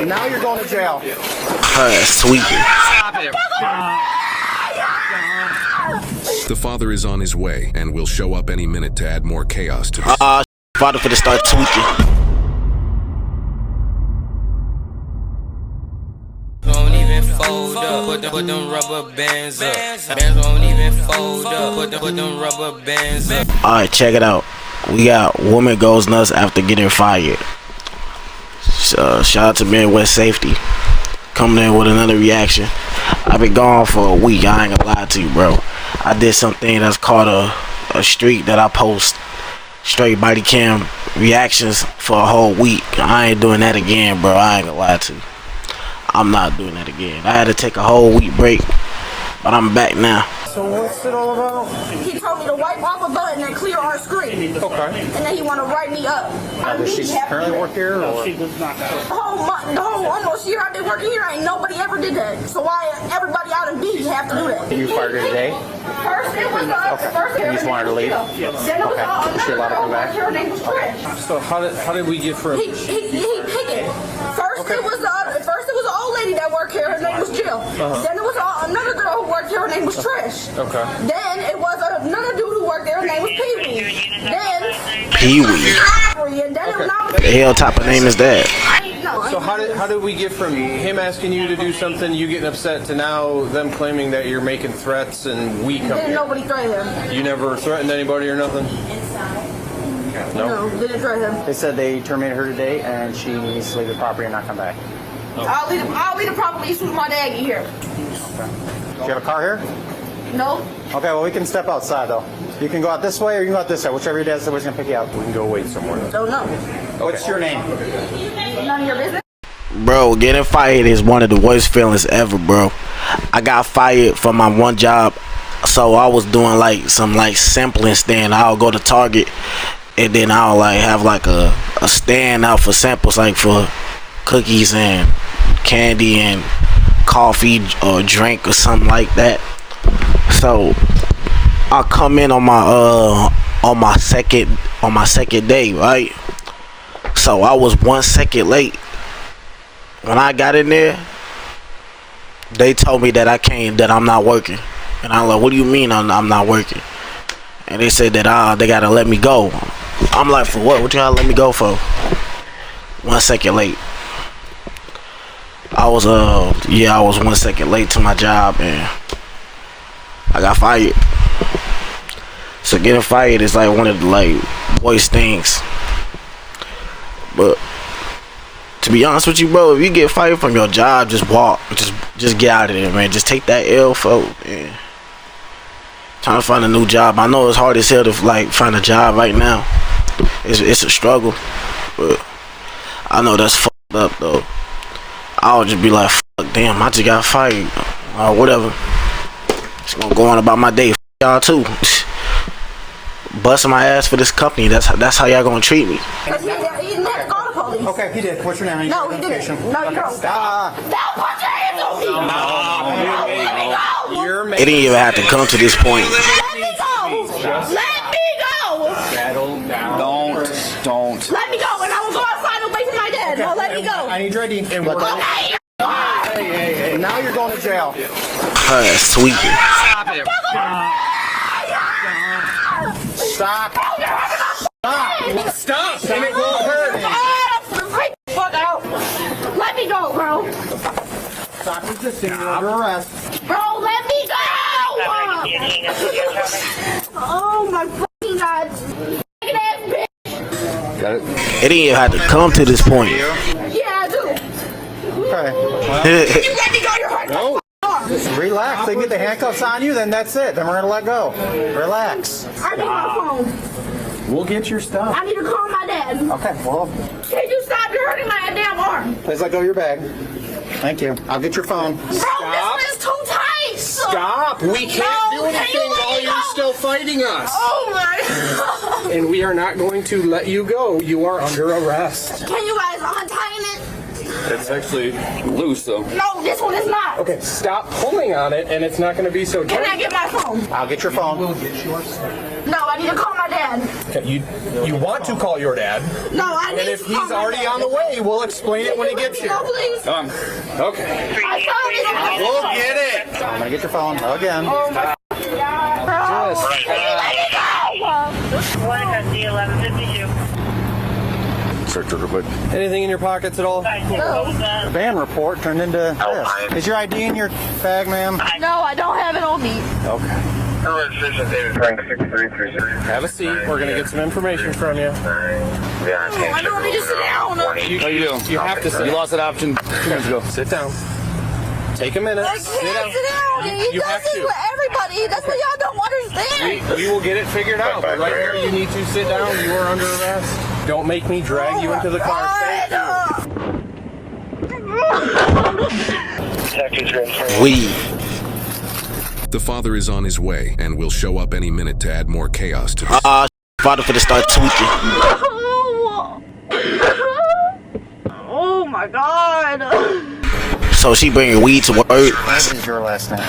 And now you're going to jail. Sweet. The father is on his way and will show up any minute to add more chaos to this. Father finna start tweaking. Won't even fold up, put them rubber bands up. Bands won't even fold up, put them rubber bands up. Alright, check it out. We got woman goes nuts after getting fired. Shout out to Midwest Safety coming in with another reaction. I've been gone for a week. I ain't gonna lie to you, bro. I did something that's called a streak that I post straight body cam reactions for a whole week. I ain't doing that again, bro. I ain't gonna lie to you. I'm not doing that again. I had to take a whole week break, but I'm back now. So what's it all about? He told me to wipe off a button and clear our screen. Okay. And then he want to write me up. Does she currently work here? Or? She does not. The whole almost year I've been working here, ain't nobody ever did that. So why everybody out in B have to do that? You fired her today? First it was first You just wanted to leave? Then it was Is she allowed to come back? her name was Trish. So how did we get from? He picked it. First it was an old lady that worked here. Her name was Jill. Then it was another girl who worked here. Her name was Trish. Okay. Then it was another dude who worked there. Her name was Pee Wee. Then Pee Wee. And then it was The hell type of name is that? So how did we get from him asking you to do something, you getting upset, to now them claiming that you're making threats and we come Didn't here? nobody threaten him. You never threatened anybody or nothing? No, didn't threaten him. They said they terminated her today and she needs to leave the property and not come back. I'll leave the property with my dad here. Do you have a car here? No? Okay, well we can step outside though. You can go out this way or you can go out this way. Whichever your dad said was going to pick you up. We can go wait somewhere. Don't know. What's your name? None of your business. Bro, getting fired is one of the worst feelings ever, bro. I got fired from my one job, so I was doing like some like sampling stand. I'll go to Target and then I'll like have like a stand out for samples, like for cookies and candy and coffee or drink or something like that. So I come in on my second day, right? So I was 1 second late. When I got in there, they told me that that I'm not working. And I'm like, what do you mean I'm not working? And they said that they gotta let me go. I'm like, for what? What you gotta let me go for? 1 second late. I was 1 second late to my job and I got fired. So getting fired is like one of the like worst things. But to be honest with you, bro, if you get fired from your job, just walk. Just get out of there, man. Just take that L for, man. Trying to find a new job. I know it's hard as hell to like find a job right now. It's a struggle, but I know that's fucked up though. I'll just be like, fuck, damn, I just got fired, or whatever. Just gonna go on about my day. F y'all too. Busting my ass for this company. That's how y'all gonna treat me. He didn't have to call the police. Okay, he did. What's your name? No, he didn't. No, you don't. Stop. Don't put your hands on me. Let me go. It didn't even have to come to this point. Let me go. Let me go. Settle down. Don't. Let me go, and I will go outside away from my dad. No, let me go. I need your ID. Okay. Hey, now you're going to jail. Sweet. Stop. Stop. And it won't hurt. Freak the fuck out. Let me go, bro. Stop resisting. You're under arrest. Bro, let me go. Oh my fucking god. Fucking ass bitch. Got it? It didn't even have to come to this point. Yeah, I do. Okay. You let me go, you're hurting my arms. Relax. They get the handcuffs on you, then that's it. Then we're going to let go. Relax. I need my phone. We'll get your stuff. I need to call my dad. Okay, well, Can you stop? You're hurting my damn arm. please let go of your bag. Thank you. I'll get your phone. Bro, this one is too tight. Stop! We can't do anything while you're still fighting us. Oh my god. And we are not going to let you go. You are under arrest. Can you guys untighten it? It's actually loose though. No, this one is not. Okay, stop pulling on it and it's not going to be so Can tight. I get my phone? I'll get your phone. No, I need to call my dad. Okay, you want to call your dad, No, I need and if to call he's my already dad. on the way, we'll explain it when he gets here. No, please. Okay. I found it. We'll get it. I'm gonna get your phone again. Oh my God. Let me go. Search real quick. Anything in your pockets at all? The van report turned into this. Is your ID in your bag, ma'am? No, I don't have it on me. Okay. Have a seat. We're gonna get some information from you. I don't need to sit down. How you doing? You have to sit. You lost that option 2 minutes ago. Sit down. Take a minute. I can't sit down. He You does have this to. with everybody. That's what y'all don't understand. We will get it figured out. But right here, you need to sit down. You are under arrest. Don't make me drag you into the car. Thank you. Weed. The father is on his way and will show up any minute to add more chaos to this. Father finna start tweaking. Oh my God. So she bringing weed to work. What is your last name?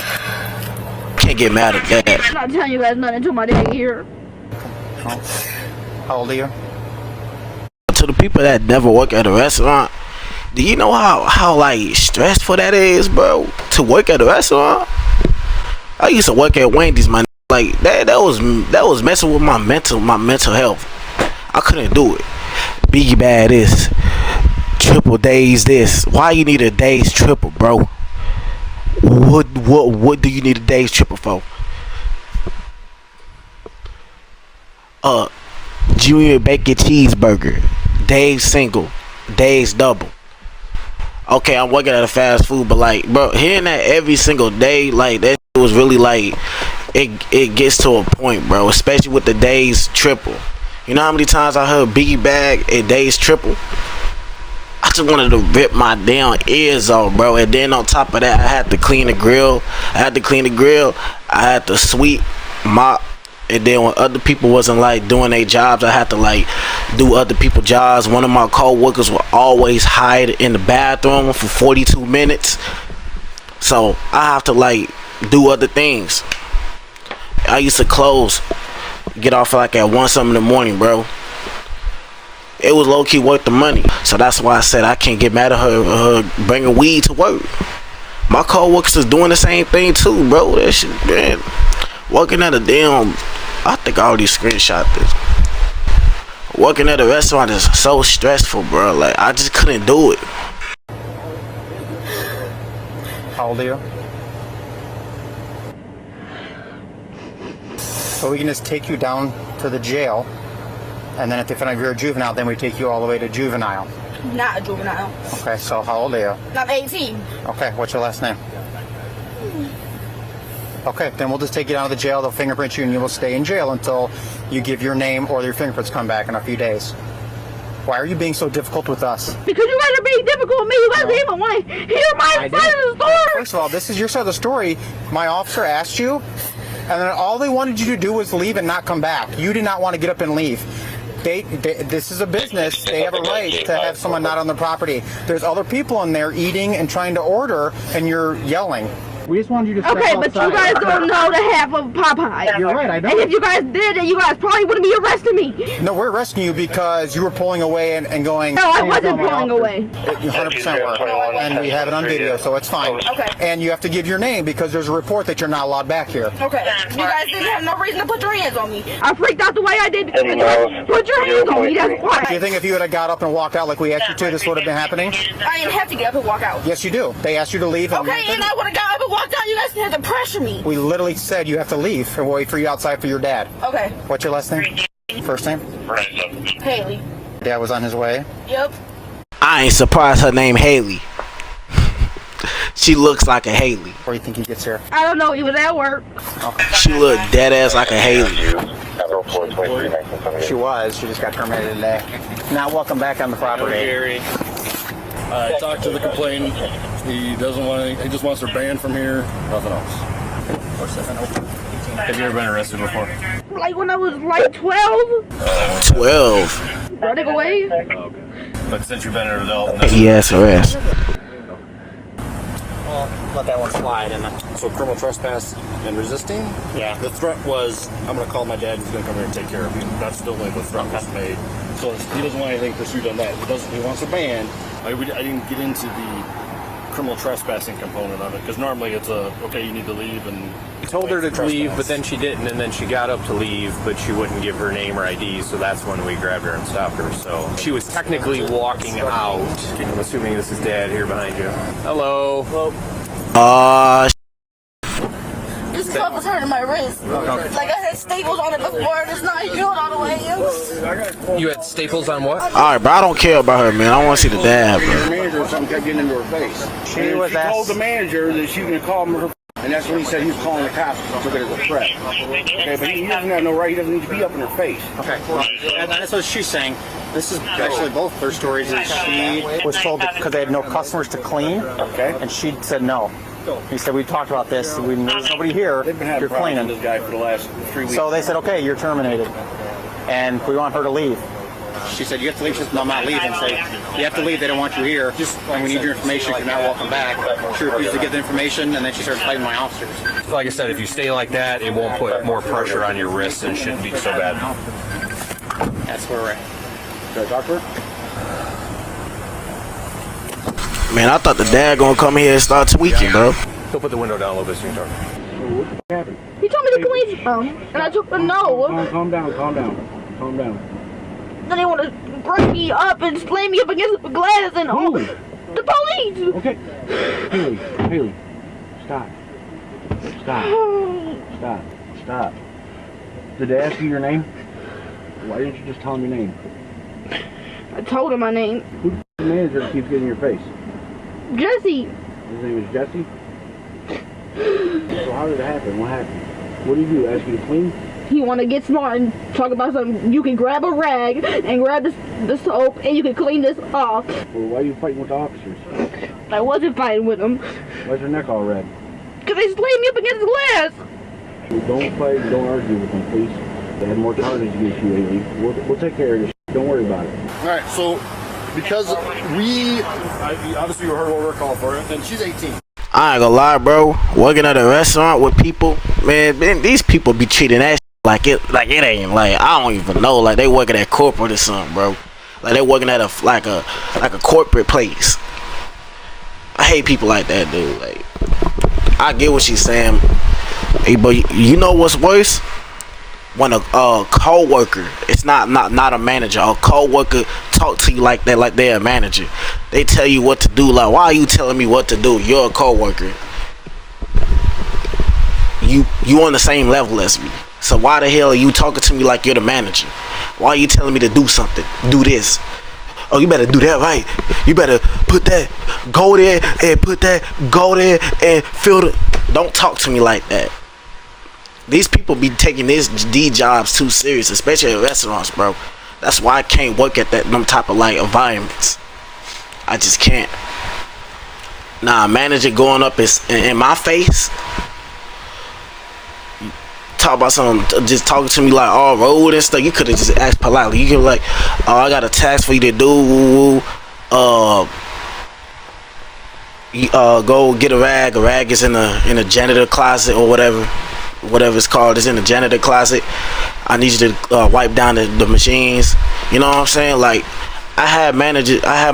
Can't get mad at that. I'm not telling you guys nothing until my dad here. How old are you? To the people that never work at a restaurant, do you know how like stressful that is, bro? To work at a restaurant. I used to work at Wendy's, man. Like that was messing with my mental health. I couldn't do it. Biggie bad this, triple days this. Why you need a day's triple, bro? What do you need a day's triple for? Junior bacon cheeseburger, days single, days double. Okay, I'm working at a fast food, but like, bro, hearing that every single day, like that was really like, it gets to a point, bro. Especially with the days triple. You know how many times I heard Biggie bag a days triple? I just wanted to rip my damn ears off, bro. And then on top of that, I had to clean the grill. I had to sweep, mop. And then when other people wasn't like doing their jobs, I had to like do other people's jobs. One of my co-workers would always hide in the bathroom for 42 minutes. So I have to like do other things. I used to get off like at 1 something in the morning, bro. It was low-key worth the money. So that's why I said I can't get mad at her bringing weed to work. My co-workers is doing the same thing too, bro. That shit, man. Working at a damn, I think I already screenshot this. Working at a restaurant is so stressful, bro. Like, I just couldn't do it. How old are you? So we can just take you down to the jail, and then if they find out you're a juvenile, then we take you all the way to juvenile. Not a juvenile. Okay, so how old are you? I'm 18. Okay, what's your last name? Okay, then we'll just take you down to the jail, they'll fingerprint you, and you will stay in jail until you give your name or your fingerprints come back in a few days. Why are you being so difficult with us? Because you guys are being difficult with me. You guys even want to hear my side of the story. First of all, this is your side of the story. My officer asked you, and then all they wanted you to do was leave and not come back. You did not want to get up and leave. This is a business. They have a right to have someone not on the property. There's other people in there eating and trying to order, and you're yelling. We just wanted you to step Okay, but you guys don't know the half of Popeye. You're right, I know. And if you guys did it, you guys probably wouldn't be arresting me. No, we're arresting you because you were pulling away and going... No, I wasn't pulling away. 100% were. And we have it on video, so it's fine. Okay. And you have to give your name because there's a report that you're not allowed back here. Okay. You guys didn't have no reason to put your hands on me. I freaked out the way I did because you guys put your hands on me. That's why. Do you think if you had got up and walked out like we asked you to, this would have been happening? I didn't have to get up and walk out. Yes, you do. They asked you to leave. Okay, and I would have got up and walked out. You guys had to pressure me. We literally said you have to leave and wait for you outside for your dad. Okay. What's your last name? First name? Haley. Dad was on his way. Yep. I ain't surprised her name Haley. She looks like a Haley. Where do you think he gets here? I don't know. He was at work. She look dead ass like a Haley. She was. She just got terminated today. Now welcome back on the property. Gary. I talked to the complainant. He doesn't want any, he just wants her banned from here. Nothing else. Have you ever been arrested before? Like when I was like 12. 12. Running away. Okay. But since you've been an adult, Yes, arrest. Well, let that one slide. And So criminal trespass and resisting? Yeah. The threat was, I'm going to call my dad and he's going to come here and take care of you. That's still the way the threat was made. So he doesn't want anything pursued on that. He wants a ban. I didn't get into the criminal trespassing component of it because normally it's okay, you need to leave and... He told her to leave, but then she didn't, and then she got up to leave, but she wouldn't give her name or ID, so that's when we grabbed her and stopped her. So she was technically walking out. I'm assuming this is Dad here behind you. Hello. This cuff was hurting my wrist. Like I had staples on it before, and it's not healed all the way. You had staples on what? All right, bro. I don't care about her, man. I want to see the dad, The bro. manager or something kept getting into her face. She was told the manager that she was going to call him her. And that's when he said he was calling the cops and took it as a threat. Okay, but he doesn't have no right. He doesn't need to be up in her face. Okay, well, and that's what she's saying. This is actually both their stories. Is she was told because they had no customers to clean, Okay. and she said no. He said, we talked about this. There's nobody here. They've been having You're problems cleaning. with this guy for the last 3 weeks. So they said, okay, you're terminated, and we want her to leave. She said, you have to leave. She said, no, I'm not leaving. So you have to leave. They don't want you here. And we need your information. You're not welcome back. She refused to give the information, and then she started fighting my officers. Like I said, if you stay like that, it won't put more pressure on your wrists and shouldn't be so bad. That's where we're at. Should I talk to her? Man, I thought the dad gonna come here and start tweaking, bro. Go put the window down a little bit so you can talk. What happened? He told me to clean and I told him no. Calm down. Calm down. Then they want to break me up and slam me up against the glass and all. Who? The police. Okay. Haley. Stop. Did they ask you your name? Why didn't you just tell them your name? I told him my name. Who's the manager that keeps getting in your face? Jesse. His name is Jesse? So how did it happen? What happened? What do you do? Ask you to clean? He want to get smart and talk about something. You can grab a rag and grab the soap and you can clean this off. Well, why are you fighting with the officers? I wasn't fighting with him. Why's your neck all red? Because they slammed me up against the glass. Don't fight, don't argue with them, please. They had more charges against you lately. We'll take care of this. Don't worry about it. All right, so because obviously you heard what we're calling for, and she's 18. I ain't gonna lie, bro. Working at a restaurant with people, man, these people be treating that like it ain't like I don't even know, like they working at corporate or something, bro. Like they working at a corporate place. I hate people like that, dude. Like I get what she's saying, hey, but you know what's worse? When a co-worker, it's not a manager, a co-worker talk to you like that, like they're a manager. They tell you what to do. Like, why are you telling me what to do? You're a co-worker. You on the same level as me. So why the hell are you talking to me like you're the manager? Why are you telling me to do something? Do this. Oh, you better do that right. You better put that, go there and put that, go there and fill the. Don't talk to me like that. These people be taking these jobs too serious, especially at restaurants, bro. That's why I can't work at them type of like environments. I just can't. Nah, manager going up in my face, talk about something, just talking to me like all rude and stuff. You could have just asked politely. You could be like, oh, I got a task for you to do. Go get a rag. A rag is in a janitor closet or whatever it's called. It's in the janitor closet. I need you to wipe down the machines. You know what I'm saying? Like I had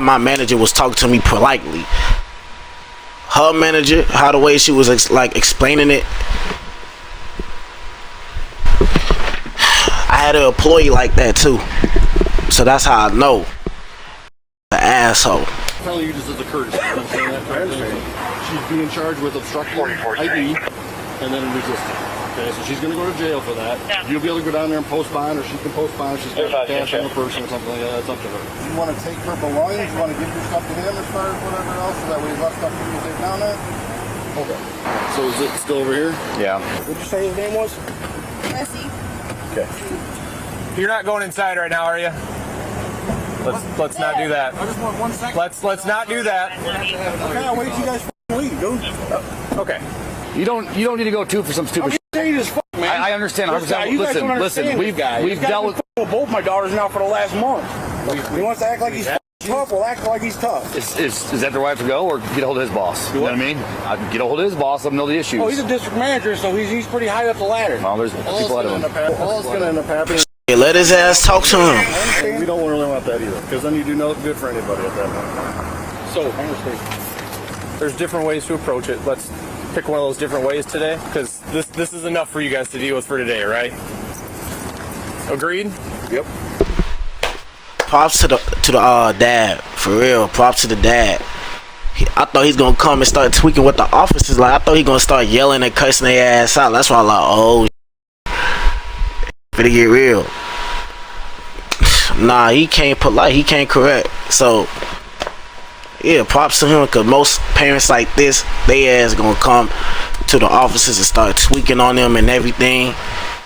my manager was talking to me politely. Her manager, how the way she was explaining it, I had an employee like that too. So that's how I know. The asshole. I'm telling you this as a courtesy. You understand that? I understand. She's being charged with obstructing ID and then resisting. Okay, so she's going to go to jail for that. You'll be able to go down there and post bond, or she can post bond if she's got cash on the person or something like that. That's up to her. You want to take her belongings? You want to give your stuff to him as far as whatever else, so that way he's left stuff for you to take down there? Okay. So is it still over here? Yeah. What did you say his name was? Jesse. Okay. You're not going inside right now, are you? Let's not do that. I just want 1 second. Let's not do that. Okay, I'll wait till you guys leave, dude. Okay. You don't need to go too for some stupid shit. As fuck, man. I understand. You guys don't understand Listen. We've dealt with both my daughters now for the last month. He wants to act like he's Tough, well, act like he's tough. Is that the way I have to go, or get a hold of his boss? You know what I mean? I get a hold of his boss, let him know the issues. Oh, he's a district manager, so he's pretty high up the ladder. Well, there's people out of him. All it's going to end up happening. Yeah, let his ass talk to him. We don't really want that either, because then you do no good for anybody at that point. So, there's different ways to approach it. Let's pick one of those different ways today, because this is enough for you guys to deal with for today, right? Agreed? Yep. Props to the dad, for real. Props to the dad. I thought he's gonna come and start tweaking what the officers like. I thought he gonna start yelling and cussing their ass out. That's why I'm like, oh, better get real. Nah, he can't polite. He can't correct. So yeah, props to him, because most parents like this, they ass gonna come to the officers and start tweaking on them and everything.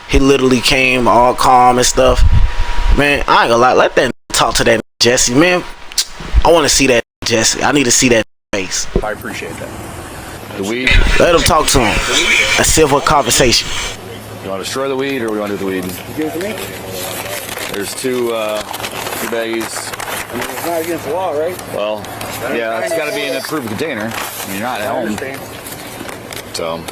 He literally came all calm and stuff. Man, I ain't gonna lie. Let that talk to that Jesse, man. I want to see that Jesse. I need to see that face. I appreciate that. The weed. Let him talk to him. A civil conversation. You want to destroy the weed, or we want to do the weed? Give it to me. There's two baggies. I mean, it's not against the law, right? Well, yeah, it's got to be in a approved container. I mean, you're not at home. So,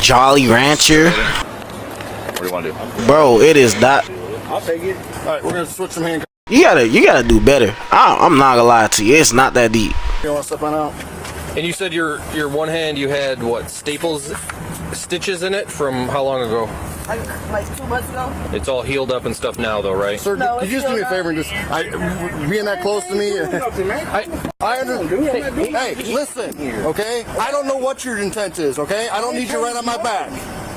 Jolly Rancher. what do you want to do? Bro, it is not. I'll take it. All right, we're going to switch some handcuffs. You gotta do better. I'm not gonna lie to you. It's not that deep. You want to step on out? And you said your one hand you had what, stitches in it from how long ago? Like 2 months ago. It's all healed up and stuff now though, right? Sir, No, could you just do me a favor and just being that close to me? I understand. Hey, listen, okay? I don't know what your intent is, okay? I don't need you right on my back.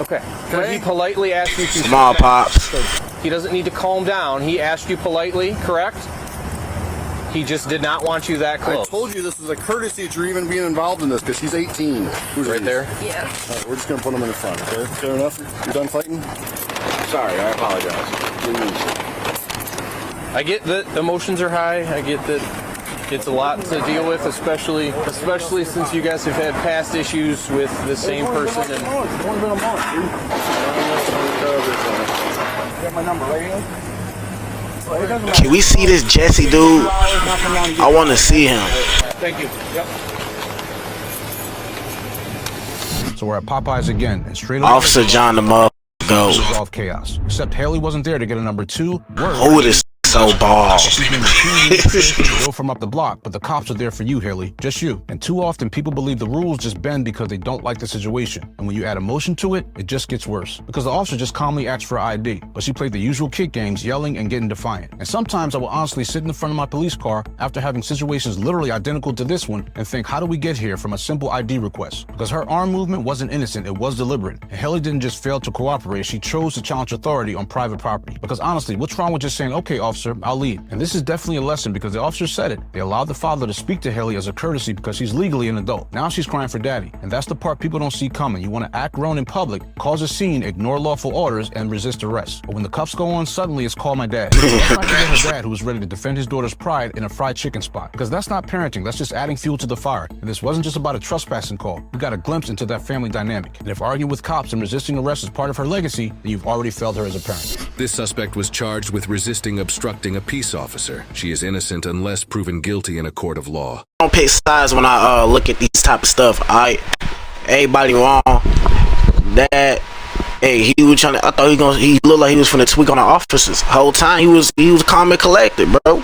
Okay. But he politely asked you to. Come on, Pops. He doesn't need to calm down. He asked you politely, correct? He just did not want you that close. I told you this is a courtesy that you're even being involved in this, because he's 18. Who's right there? Yeah. All right, we're just going to put him in the front, okay? Fair enough? You're done fighting? Sorry, I apologize. I get that emotions are high. I get that it's a lot to deal with, especially since you guys have had past issues with the same person. It's only been a month, dude. You got my number right here? Can we see this Jesse dude? I want to see him. Thank you. Yep. So we're at Popeyes again, and straight Officer John the Mug go. Resolve chaos. Except Haley wasn't there to get a number 2. Who this so bald? Go from up the block, but the cops are there for you, Haley. Just you. And too often, people believe the rules just bend because they don't like the situation. And when you add emotion to it, it just gets worse. Because the officer just calmly asked for ID, but she played the usual kid games, yelling and getting defiant. And sometimes I will honestly sit in the front of my police car after having situations literally identical to this one and think, how do we get here from a simple ID request? Because her arm movement wasn't innocent, it was deliberate. And Haley didn't just fail to cooperate, she chose to challenge authority on private property. Because honestly, what's wrong with just saying, okay, officer, I'll leave? And this is definitely a lesson because the officer said it. They allowed the father to speak to Haley as a courtesy because she's legally an adult. Now she's crying for daddy. And that's the part people don't see coming. You want to act grown in public, cause a scene, ignore lawful orders, and resist arrest. But when the cuffs go on, suddenly it's call my dad. Let's not forget her dad who was ready to defend his daughter's pride in a fried chicken spot. Because that's not parenting, that's just adding fuel to the fire. And this wasn't just about a trespassing call. We got a glimpse into that family dynamic. And if arguing with cops and resisting arrest is part of her legacy, then you've already failed her as a parent. This suspect was charged with resisting obstructing a peace officer. She is innocent unless proven guilty in a court of law. I don't pick sides when I look at these type of stuff. Everybody wrong. That he was trying to. I thought he looked like he was finna tweak on the officers. Whole time he was calm and collected, bro.